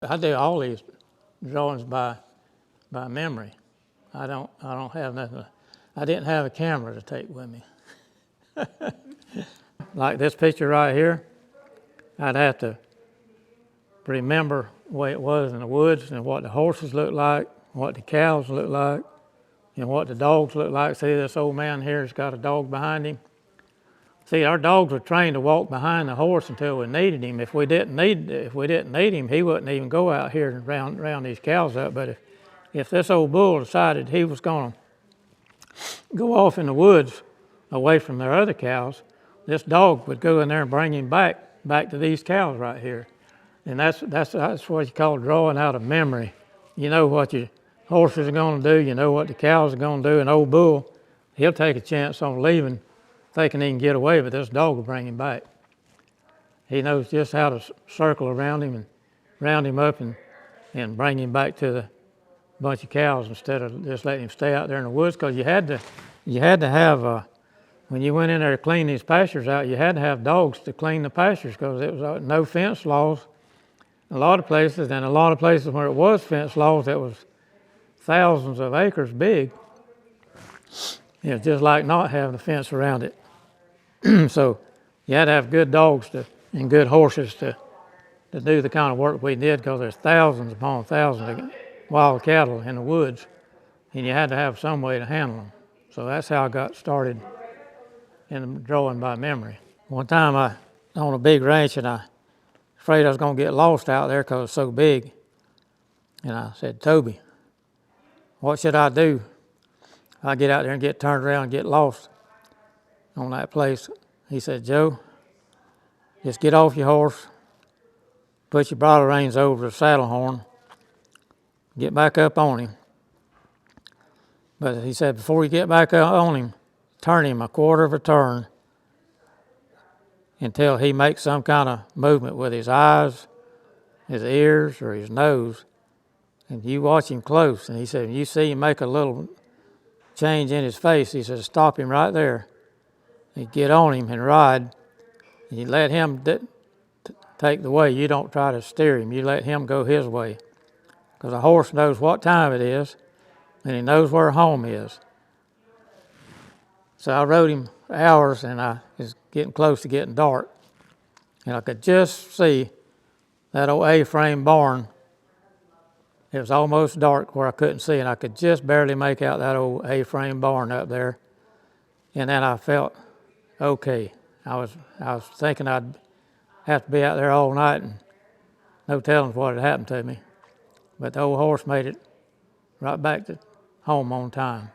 I do all these drawings by memory. I don't have nothing. I didn't have a camera to take with me. Like this picture right here, I'd have to remember the way it was in the woods and what the horses looked like, what the cows looked like, and what the dogs looked like. See, this old man here has got a dog behind him. See, our dogs were trained to walk behind the horse until we needed him. If we didn't need him, he wouldn't even go out here and round these cows up. But if this old bull decided he was going to go off in the woods away from their other cows, this dog would go in there and bring him back to these cows right here. And that's what you call drawing out of memory. You know what your horses are going to do. You know what the cows are going to do. An old bull, he'll take a chance on leaving, thinking he can get away, but this dog will bring him back. He knows just how to circle around him and round him up and bring him back to the bunch of cows instead of just letting him stay out there in the woods. Because you had to have when you went in there to clean these pastures out, you had to have dogs to clean the pastures because it was no fence laws. A lot of places, and a lot of places where it was fence laws, that was thousands of acres big. It's just like not having a fence around it. So you had to have good dogs and good horses to do the kind of work we did, because there's thousands upon thousands of wild cattle in the woods, and you had to have some way to handle them. So that's how I got started in drawing by memory. One time I on a big ranch, and I afraid I was going to get lost out there because it's so big. And I said, Toby, what should I do? I get out there and get turned around and get lost on that place. He said, Joe, just get off your horse, put your bridle reins over the saddle horn, get back up on him. But he said, before you get back up on him, turn him a quarter of a turn until he makes some kind of movement with his eyes, his ears, or his nose. And you watch him close. And he said, when you see him make a little change in his face, he said, stop him right there. You get on him and ride. And you let him take the way. You don't try to steer him. You let him go his way. Because a horse knows what time it is, and he knows where home is. So I rode him hours, and I was getting close to getting dark. And I could just see that old A-frame barn. It was almost dark where I couldn't see, and I could just barely make out that old A-frame barn up there. And then I felt okay. I was thinking I'd have to be out there all night, and no telling what had happened to me. But the old horse made it right back to home on time.